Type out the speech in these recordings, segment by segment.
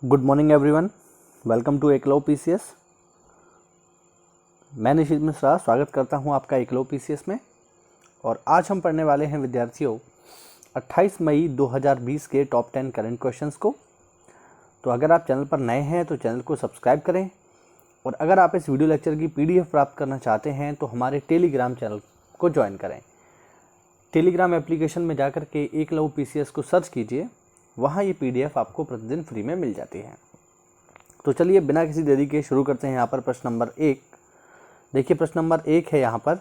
Good morning everyone, welcome to Eklavya PCS. मैं निशित मिश्रा स्वागत करता हूं आपका एकलव पीसीएस में। और आज हम पढ़ने वाले हैं विद्यार्थियों 28 मई 2020 के टॉप 10 करंट क्वेश्चंस को। तो अगर आप चैनल पर नए हैं तो चैनल को सब्सक्राइब करें, और अगर आप इस वीडियो लेक्चर की पीडीएफ प्राप्त करना चाहते हैं तो हमारे टेलीग्राम चैनल को ज्वाइन करें। टेलीग्राम एप्लीकेशन में जाकर के एकलव पीसीएस को सर्च कीजिए, वहाँ ये पीडीएफ आपको प्रतिदिन फ्री में मिल जाती है। तो चलिए बिना किसी देरी के शुरू करते हैं। यहाँ पर प्रश्न नंबर 1 देखिए। प्रश्न नंबर 1 है यहाँ पर,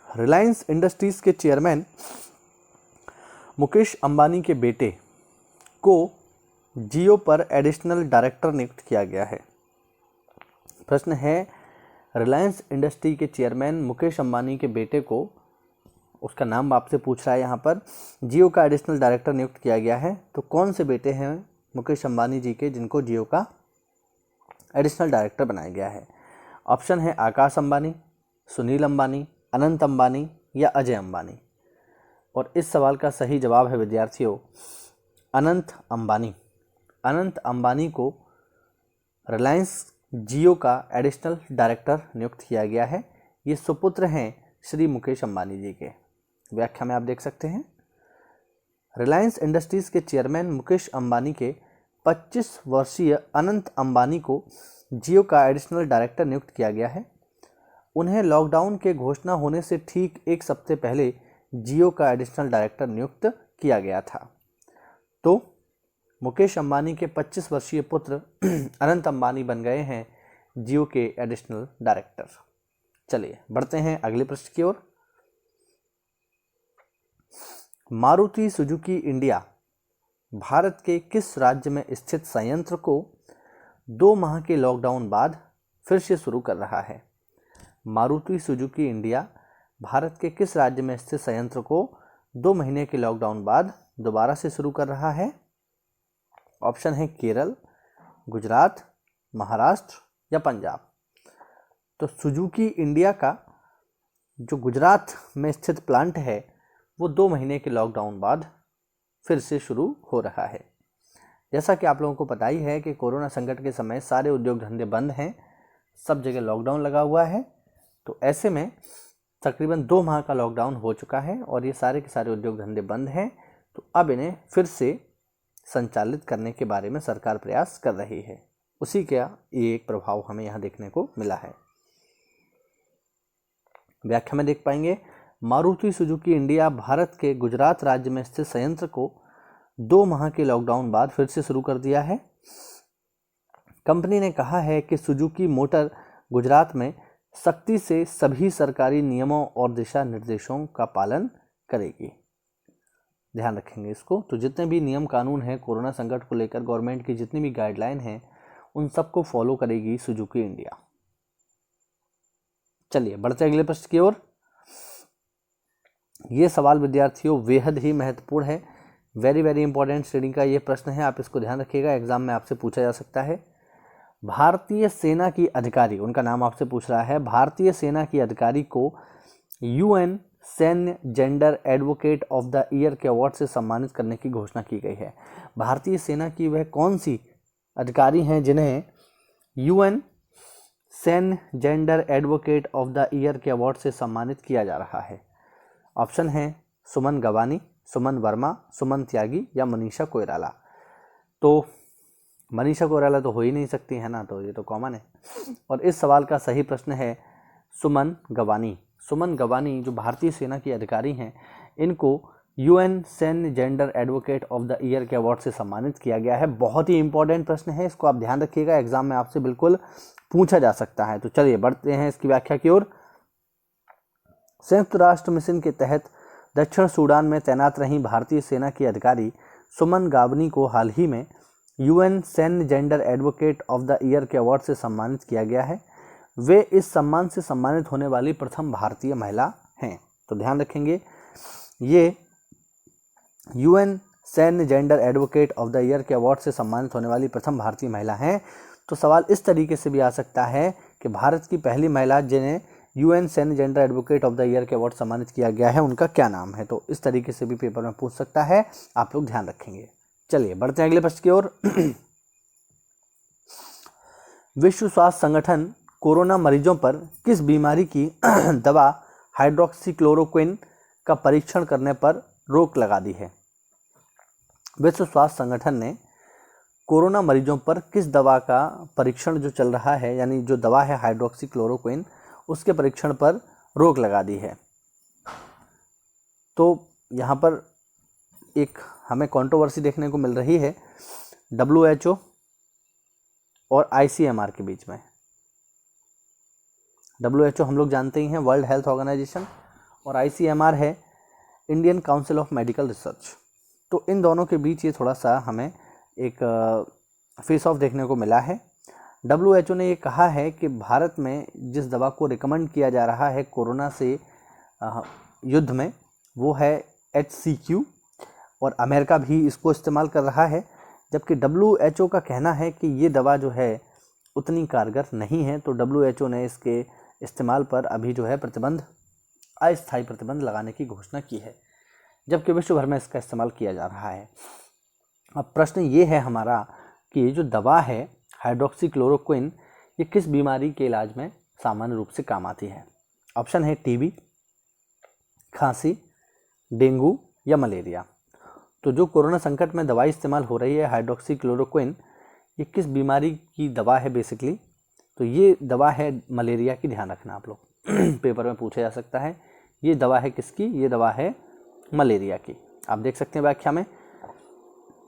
रिलायंस इंडस्ट्रीज के चेयरमैन मुकेश अंबानी के बेटे को जियो पर एडिशनल डायरेक्टर नियुक्त किया गया है। प्रश्न है, रिलायंस इंडस्ट्री के चेयरमैन मुकेश अंबानी के बेटे को, उसका नाम आपसे पूछ रहा है यहाँ पर, जियो का एडिशनल डायरेक्टर नियुक्त किया गया है। तो कौन से बेटे हैं मुकेश अंबानी जी के जिनको जियो का एडिशनल डायरेक्टर बनाया गया है? ऑप्शन है आकाश अंबानी, सुनील अंबानी, अनंत अंबानी या अजय अंबानी। और इस सवाल का सही जवाब है विद्यार्थियों अनंत अंबानी। अनंत अंबानी को रिलायंस जियो का एडिशनल डायरेक्टर नियुक्त किया गया है। ये सुपुत्र हैं श्री मुकेश अंबानी जी के। व्याख्या में आप देख सकते हैं, रिलायंस इंडस्ट्रीज के चेयरमैन मुकेश अंबानी के 25 वर्षीय अनंत अंबानी को जियो का एडिशनल डायरेक्टर नियुक्त किया गया है। उन्हें लॉकडाउन के घोषणा होने से ठीक एक सप्ताह पहले जियो का एडिशनल डायरेक्टर नियुक्त किया गया था। तो मुकेश अंबानी के 25 वर्षीय पुत्र अनंत अंबानी बन गए हैं जियो के एडिशनल डायरेक्टर। चलिए बढ़ते हैं अगले प्रश्न की ओर। मारुति सुजुकी इंडिया भारत के किस राज्य में स्थित संयंत्र को 2 माह के लॉकडाउन बाद फिर से शुरू कर रहा है? मारुति सुजुकी इंडिया भारत के किस राज्य में स्थित संयंत्र को 2 महीने के लॉकडाउन बाद दोबारा से शुरू कर रहा है? ऑप्शन है केरल, गुजरात, महाराष्ट्र या पंजाब। तो सुजुकी इंडिया का जो गुजरात में स्थित प्लांट है वो 2 महीने के लॉकडाउन बाद फिर से शुरू हो रहा है। जैसा कि आप लोगों को पता ही है कि कोरोना संकट के समय सारे उद्योग धंधे बंद हैं, सब जगह लॉकडाउन लगा हुआ है। तो ऐसे में तकरीबन 2 माह का लॉकडाउन हो चुका है और ये सारे के सारे उद्योग धंधे बंद हैं। तो अब इन्हें फिर से संचालित करने के बारे में सरकार प्रयास कर रही है। उसी का ये एक प्रभाव हमें यहाँ देखने को मिला है। व्याख्या में देख पाएंगे, मारुति सुजुकी इंडिया भारत के गुजरात राज्य में स्थित संयंत्र को 2 माह के लॉकडाउन बाद फिर से शुरू कर दिया है। कंपनी ने कहा है कि सुजुकी मोटर गुजरात में सख्ती से सभी सरकारी नियमों और दिशा निर्देशों का पालन करेगी। ध्यान रखेंगे इसको। तो जितने भी नियम कानून हैं कोरोना संकट को लेकर, गवर्नमेंट की जितनी भी गाइडलाइन हैं, उन सबको फॉलो करेगी सुजुकी इंडिया। चलिए बढ़ते अगले प्रश्न की ओर। ये सवाल विद्यार्थियों बेहद ही महत्वपूर्ण है, वेरी इंपॉर्टेंट श्रेणी का ये प्रश्न है। आप इसको ध्यान रखिएगा, एग्जाम में आपसे पूछा जा सकता है। भारतीय सेना की अधिकारी, उनका नाम आपसे पूछ रहा है, भारतीय सेना की अधिकारी को यूएन सैन्य gender advocate of the year के अवार्ड से सम्मानित करने की घोषणा की गई है। भारतीय सेना की वह कौन सी अधिकारी हैं जिन्हें यूएन सैन्य gender advocate of the year के अवार्ड से सम्मानित किया जा रहा है? ऑप्शन है सुमन गवानी, सुमन वर्मा, सुमन त्यागी या मनीषा कोइराला। तो मनीषा कोइराला तो हो ही नहीं सकती है ना, तो ये तो कॉमन है। और इस सवाल का सही प्रश्न है सुमन गवानी। सुमन गवानी जो भारतीय सेना की अधिकारी हैं, इनको यूएन सैन्य gender advocate of the year के अवार्ड से सम्मानित किया गया है। बहुत ही इंपॉर्टेंट प्रश्न है, इसको आप ध्यान रखिएगा, एग्जाम में आपसे बिल्कुल पूछा जा सकता है। तो चलिए बढ़ते हैं इसकी व्याख्या की ओर। संयुक्त राष्ट्र मिशन के तहत दक्षिण सूडान में तैनात रही भारतीय सेना की अधिकारी सुमन गावनी को हाल ही में यूएन सैन्य gender advocate of the year के अवार्ड से सम्मानित किया गया है। वे इस सम्मान से सम्मानित होने वाली प्रथम भारतीय महिला हैं। तो ध्यान रखेंगे, ये यूएन सैन्य gender advocate of the year के अवार्ड से सम्मानित होने वाली प्रथम भारतीय महिला हैं। तो सवाल इस तरीके से भी आ सकता है कि भारत की पहली महिला जिन्हें यूएन सैन्य gender advocate of the year के अवार्ड सम्मानित किया गया है, उनका क्या नाम है? तो इस तरीके से भी पेपर में पूछ सकता है, आप लोग ध्यान रखेंगे। चलिए बढ़ते हैं अगले प्रश्न की ओर। विश्व स्वास्थ्य संगठन कोरोना मरीजों पर किस बीमारी की दवा हाइड्रोक्सीक्लोरोक्विन का परीक्षण करने पर रोक लगा दी है? विश्व स्वास्थ्य संगठन ने कोरोना मरीजों पर किस दवा का परीक्षण जो चल रहा है, यानी जो दवा है हाइड्रोक्सीक्लोरोक्विन, उसके परीक्षण पर रोक लगा दी है। तो यहाँ पर एक हमें कंट्रोवर्सी देखने को मिल रही है WHO और ICMR के बीच में। WHO हम लोग जानते ही हैं, वर्ल्ड हेल्थ ऑर्गेनाइजेशन, और ICMR है Indian council of medical research. तो इन दोनों के बीच ये थोड़ा सा हमें एक फेस ऑफ देखने को मिला है। WHO ने ये कहा है कि भारत में जिस दवा को रिकमेंड किया जा रहा है कोरोना से युद्ध में, वो है HCQ, और अमेरिका भी इसको इस्तेमाल कर रहा है, जबकि WHO का कहना है कि ये दवा जो है उतनी कारगर नहीं है। तो WHO ने इसके इस्तेमाल पर अभी जो है प्रतिबंध, अस्थायी प्रतिबंध लगाने की घोषणा की है, जबकि विश्व भर में इसका इस्तेमाल किया जा रहा है। अब प्रश्न ये है हमारा कि ये जो दवा है हाइड्रोक्सीक्लोरोक्विन, ये किस बीमारी के इलाज में सामान्य रूप से काम आती है? ऑप्शन है TB, खांसी, डेंगू या मलेरिया। तो जो कोरोना संकट में दवाई इस्तेमाल हो रही है हाइड्रोक्सीक्लोरोक्विन, ये किस बीमारी की दवा है बेसिकली? तो ये दवा है मलेरिया की, ध्यान रखना आप लोग पेपर में पूछा जा सकता है। ये दवा है किसकी? ये दवा है मलेरिया की। आप देख सकते हैं व्याख्या में,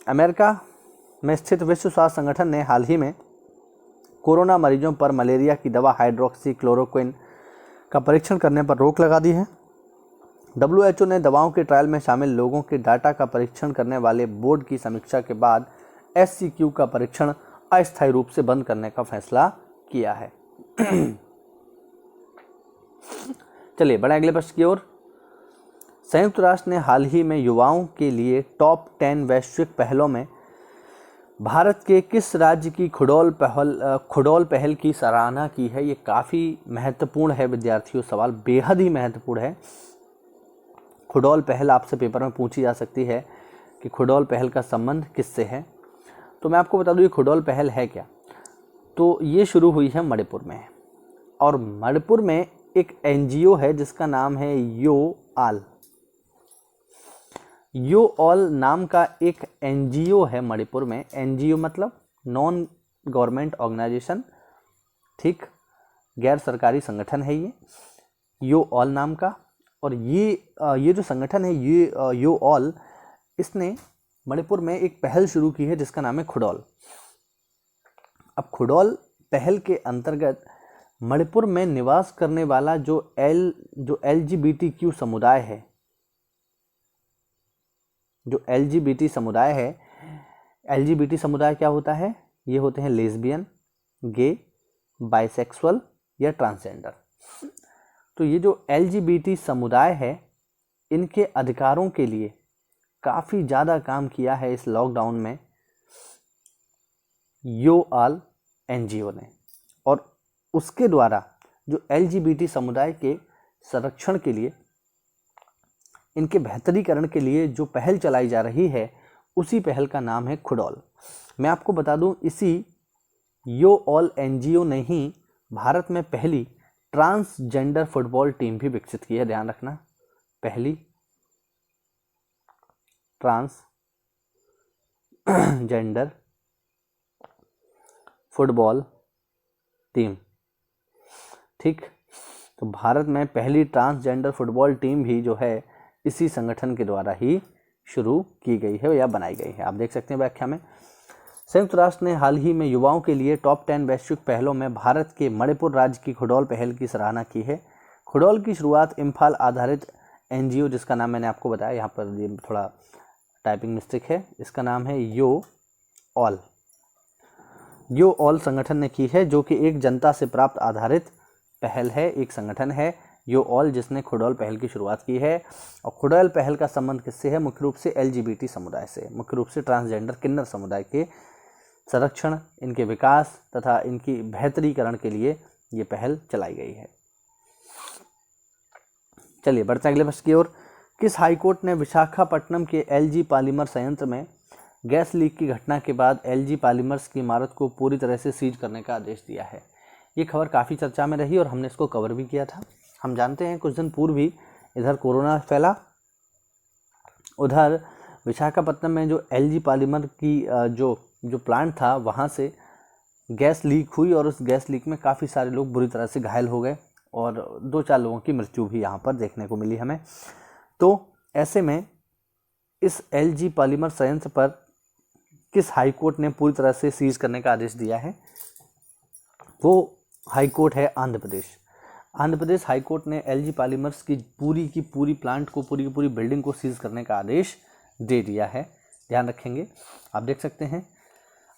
अमेरिका में स्थित विश्व स्वास्थ्य संगठन ने हाल ही में कोरोना मरीजों पर मलेरिया की दवा हाइड्रोक्सीक्लोरोक्विन का परीक्षण करने पर रोक लगा दी है। WHO ने दवाओं के ट्रायल में शामिल लोगों के डाटा का परीक्षण करने वाले बोर्ड की समीक्षा के बाद HCQ का परीक्षण अस्थायी रूप से बंद करने का फैसला किया है। चलिए बढ़े अगले प्रश्न की ओर। संयुक्त राष्ट्र ने हाल ही में युवाओं के लिए टॉप 10 वैश्विक पहलों में भारत के किस राज्य की खुडोल पहल की सराहना की है? ये काफ़ी महत्वपूर्ण है विद्यार्थियों, सवाल बेहद ही महत्वपूर्ण है। खुडोल पहल आपसे पेपर में पूछी जा सकती है कि खुडोल पहल का संबंध किससे है। तो मैं आपको बता दूं ये खुडोल पहल है क्या। तो ये शुरू हुई है मणिपुर में, और मणिपुर में एक NGO है जिसका नाम है योऑल नाम का एक NGO है मणिपुर में। NGO मतलब नॉन गवर्नमेंट ऑर्गेनाइजेशन, ठीक, गैर सरकारी संगठन है ये योऑल नाम का। और ये जो संगठन है योऑल, इसने मणिपुर में एक पहल शुरू की है जिसका नाम है खुडोल। अब खुडोल पहल के अंतर्गत मणिपुर में निवास करने वाला जो LGBTQ समुदाय है, जो LGBT समुदाय क्या होता है? ये होते हैं लेस्बियन, गे, बाइसेक्सुअल या ट्रांसजेंडर। तो ये जो LGBT समुदाय है, इनके अधिकारों के लिए काफ़ी ज़्यादा काम किया है इस लॉकडाउन में योऑल NGO ने, और उसके द्वारा जो LGBT समुदाय के संरक्षण के लिए, इनके बेहतरीकरण के लिए जो पहल चलाई जा रही है, उसी पहल का नाम है खुडोल। मैं आपको बता दूं, इसी योऑल NGO ने ही भारत में पहली ट्रांसजेंडर फुटबॉल टीम भी विकसित की है। ध्यान रखना, पहली ट्रांसजेंडर फुटबॉल टीम, ठीक। तो भारत में पहली ट्रांसजेंडर फुटबॉल टीम भी जो है इसी संगठन के द्वारा ही शुरू की गई है या बनाई गई है। आप देख सकते हैं व्याख्या में, संयुक्त राष्ट्र ने हाल ही में युवाओं के लिए टॉप 10 वैश्विक पहलों में भारत के मणिपुर राज्य की खुडोल पहल की सराहना की है। खुडोल की शुरुआत इम्फाल आधारित NGO, जिसका नाम मैंने आपको बताया, यहाँ पर ये थोड़ा टाइपिंग मिस्टेक है, इसका नाम है योऑल संगठन ने की है, जो कि एक जनता से प्राप्त आधारित पहल है, एक संगठन है योऑल जिसने खुडोल पहल की शुरुआत की है। और खुडोल पहल का संबंध किससे है? मुख्य रूप से LGBT समुदाय से, मुख्य रूप से ट्रांसजेंडर किन्नर समुदाय के संरक्षण, इनके विकास तथा इनकी बेहतरीकरण के लिए ये पहल चलाई गई है। चलिए बढ़ते हैं अगले प्रश्न की ओर। किस हाईकोर्ट ने विशाखापट्टनम के LG पॉलीमर संयंत्र में गैस लीक की घटना के बाद एलजी पॉलीमर्स की इमारत को पूरी तरह से सीज करने का आदेश दिया है। ये खबर काफ़ी चर्चा में रही और हमने इसको कवर भी किया था। हम जानते हैं कुछ दिन पूर्व ही इधर कोरोना फैला, उधर विशाखापट्टनम में जो एलजी पॉलीमर की जो प्लांट था वहाँ से गैस लीक हुई और उस गैस लीक में काफ़ी सारे लोग बुरी तरह से घायल हो गए और 2-4 लोगों की मृत्यु भी यहाँ पर देखने को मिली हमें। तो ऐसे में इस एलजी पॉलीमर संयंत्र पर किस हाई कोर्ट ने पूरी तरह से सीज करने का आदेश दिया है? वो हाई कोर्ट है आंध्र प्रदेश। आंध्र प्रदेश हाई कोर्ट ने एलजी पॉलीमर्स की पूरी प्लांट को, पूरी की पूरी बिल्डिंग को सीज करने का आदेश दे दिया है। ध्यान रखेंगे, आप देख सकते हैं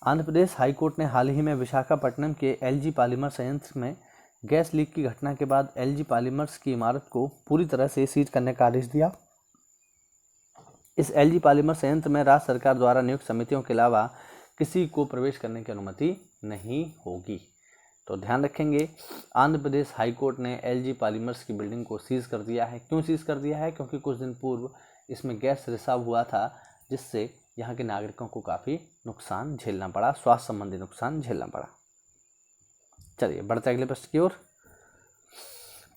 आंध्र प्रदेश हाई कोर्ट ने हाल ही में विशाखापट्टनम के एलजी पॉलीमर संयंत्र में गैस लीक की घटना के बाद एलजी पॉलीमर्स की इमारत को पूरी तरह से सीज करने का आदेश दिया। इस एलजी पॉलीमर संयंत्र में राज्य सरकार द्वारा नियुक्त समितियों के अलावा किसी को प्रवेश करने की अनुमति नहीं होगी। तो ध्यान रखेंगे, आंध्र प्रदेश हाई कोर्ट ने एलजी पॉलीमर्स की बिल्डिंग को सीज कर दिया है। क्यों सीज कर दिया है? क्योंकि कुछ दिन पूर्व इसमें गैस रिसाव हुआ था, जिससे यहाँ के नागरिकों को काफ़ी नुकसान झेलना पड़ा, स्वास्थ्य संबंधी नुकसान झेलना पड़ा। चलिए बढ़ते अगले प्रश्न की ओर।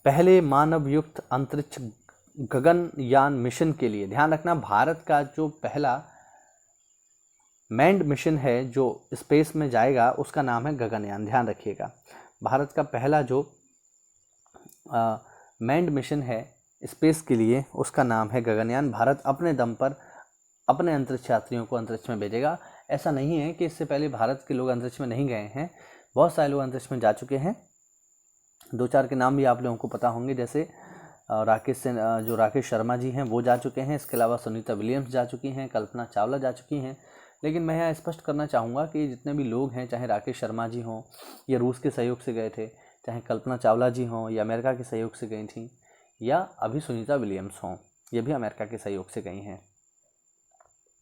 पहले मानव युक्त अंतरिक्ष गगनयान मिशन के लिए, ध्यान रखना भारत का जो पहला मैन्ड मिशन है जो स्पेस में जाएगा उसका नाम है गगनयान। ध्यान रखिएगा, भारत का पहला जो मैन्ड मिशन है स्पेस के लिए उसका नाम है गगनयान। भारत अपने दम पर अपने अंतरिक्ष यात्रियों को अंतरिक्ष में भेजेगा। ऐसा नहीं है कि इससे पहले भारत के लोग अंतरिक्ष में नहीं गए हैं, बहुत सारे लोग अंतरिक्ष में जा चुके हैं। 2-4 के नाम भी आप लोगों को पता होंगे, जैसे राकेश शर्मा जी हैं वो जा चुके हैं। इसके अलावा सुनीता विलियम्स जा चुकी हैं, कल्पना चावला जा चुकी हैं। लेकिन मैं यहाँ स्पष्ट करना चाहूँगा कि जितने भी लोग हैं, चाहे राकेश शर्मा जी हों, ये रूस के सहयोग से गए थे, चाहे कल्पना चावला जी हों या अमेरिका के सहयोग से गई थी, या अभी सुनीता विलियम्स हों, ये भी अमेरिका के सहयोग से गई हैं।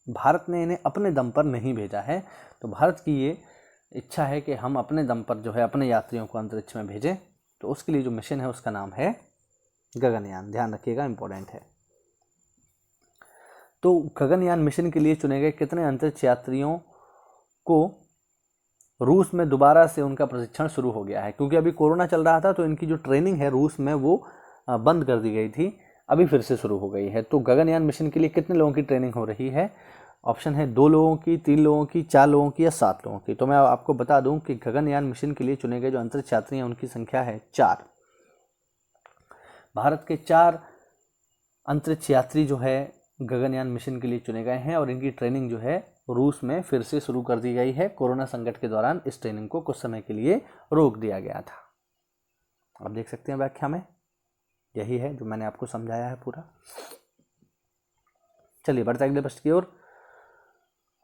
भारत ने इन्हें अपने दम पर नहीं भेजा है। तो भारत की ये इच्छा है कि हम अपने दम पर जो है अपने यात्रियों को अंतरिक्ष में भेजें। तो उसके लिए जो मिशन है उसका नाम है गगनयान। ध्यान रखिएगा, इंपॉर्टेंट है। तो गगनयान मिशन के लिए चुने गए कितने अंतरिक्ष यात्रियों को रूस में दोबारा से उनका प्रशिक्षण शुरू हो गया है? क्योंकि अभी कोरोना चल रहा था तो इनकी जो ट्रेनिंग है रूस में वो बंद कर दी गई थी, अभी फिर से शुरू हो गई है। तो गगनयान मिशन के लिए कितने लोगों की ट्रेनिंग हो रही है? ऑप्शन है 2 लोगों की, 3 लोगों की, 4 लोगों की या 7 लोगों की। तो मैं आपको बता दूं कि गगनयान मिशन के लिए चुने गए जो अंतरिक्ष यात्री हैं उनकी संख्या है 4। भारत के 4 अंतरिक्ष यात्री जो है गगनयान मिशन के लिए चुने गए हैं और इनकी ट्रेनिंग जो है रूस में फिर से शुरू कर दी गई है। कोरोना संकट के दौरान इस ट्रेनिंग को कुछ समय के लिए रोक दिया गया था। आप देख सकते हैं व्याख्या में यही है जो मैंने आपको समझाया है पूरा। चलिए बढ़ते अगले प्रश्न की ओर।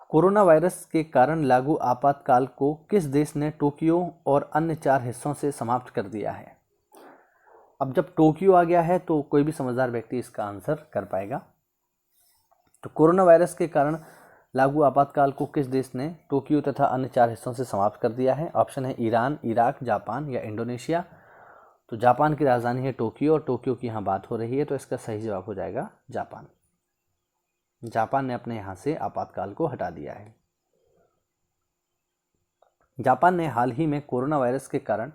कोरोना वायरस के कारण लागू आपातकाल को किस देश ने टोक्यो और अन्य 4 हिस्सों से समाप्त कर दिया है? अब जब टोक्यो आ गया है तो कोई भी समझदार व्यक्ति इसका आंसर कर पाएगा। तो कोरोना वायरस के कारण लागू आपातकाल को किस देश ने टोक्यो तथा अन्य 4 हिस्सों से समाप्त कर दिया है? ऑप्शन है ईरान, इराक, जापान या इंडोनेशिया। तो जापान की राजधानी है टोक्यो और टोक्यो की यहाँ बात हो रही है, तो इसका सही जवाब हो जाएगा जापान। जापान ने अपने यहाँ से आपातकाल को हटा दिया है। जापान ने हाल ही में कोरोना वायरस के कारण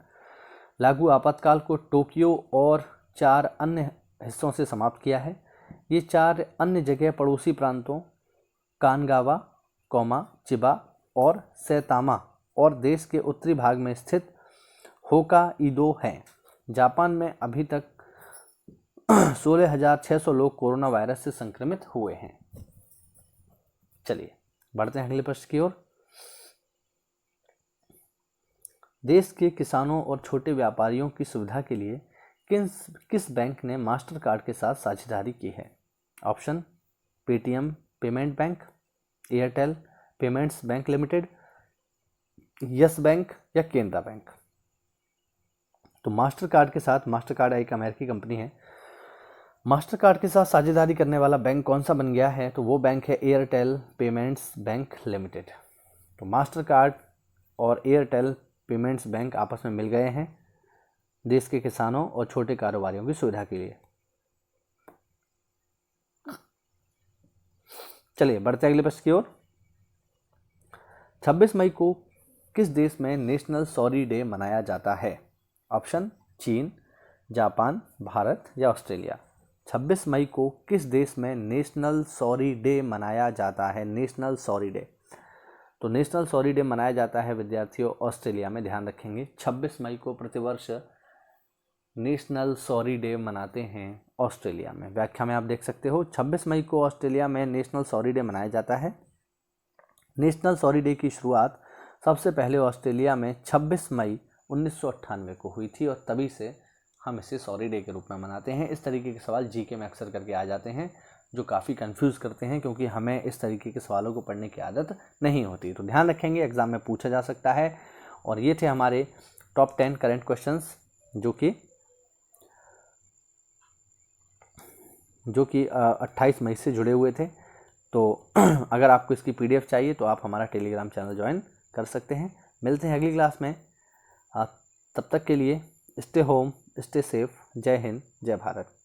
लागू आपातकाल को टोक्यो और 4 अन्य हिस्सों से समाप्त किया है। ये 4 अन्य जगह पड़ोसी प्रांतों कानगावा, चिबा और सैतामा और देश के उत्तरी भाग में स्थित होकाइडो हैं। जापान में अभी तक 16,600 लोग कोरोना वायरस से संक्रमित हुए हैं। चलिए बढ़ते हैं अगले प्रश्न की ओर। देश के किसानों और छोटे व्यापारियों की सुविधा के लिए किस बैंक ने मास्टर कार्ड के साथ साझेदारी की है? Option Paytm payment bank, Airtel payments bank limited, yes bank या केनरा बैंक। तो मास्टर कार्ड के साथ, मास्टर कार्ड एक अमेरिकी कंपनी है, मास्टर कार्ड के साथ साझेदारी करने वाला बैंक कौन सा बन गया है? तो वो बैंक है एयरटेल पेमेंट्स बैंक लिमिटेड। तो मास्टर कार्ड और एयरटेल पेमेंट्स बैंक आपस में मिल गए हैं देश के किसानों और छोटे कारोबारियों की सुविधा के लिए। चलिए बढ़ते अगले प्रश्न की ओर। 26 मई को किस देश में नेशनल सॉरी डे मनाया जाता है? ऑप्शन चीन, जापान, भारत या ऑस्ट्रेलिया। 26 मई को किस देश में नेशनल सॉरी डे मनाया जाता है? नेशनल सॉरी डे, तो नेशनल सॉरी डे मनाया जाता है विद्यार्थियों ऑस्ट्रेलिया में। ध्यान रखेंगे 26 मई को प्रतिवर्ष नेशनल सॉरी डे मनाते हैं ऑस्ट्रेलिया में। व्याख्या में आप देख सकते हो 26 मई को ऑस्ट्रेलिया में नेशनल सॉरी डे मनाया जाता है। नेशनल सॉरी डे की शुरुआत सबसे पहले ऑस्ट्रेलिया में 26 मई 1998 को हुई थी और तभी से हम इसे सॉरी डे के रूप में मनाते हैं। इस तरीके के सवाल जीके में अक्सर करके आ जाते हैं जो काफ़ी कंफ्यूज करते हैं, क्योंकि हमें इस तरीके के सवालों को पढ़ने की आदत नहीं होती। तो ध्यान रखेंगे, एग्जाम में पूछा जा सकता है। और ये थे हमारे टॉप 10 करंट क्वेश्चंस जो कि 28 मई से जुड़े हुए थे। तो अगर आपको इसकी PDF चाहिए तो आप हमारा टेलीग्राम चैनल ज्वाइन कर सकते हैं। मिलते हैं अगली क्लास में। तब तक के लिए स्टे होम, स्टे सेफ। जय हिंद, जय भारत।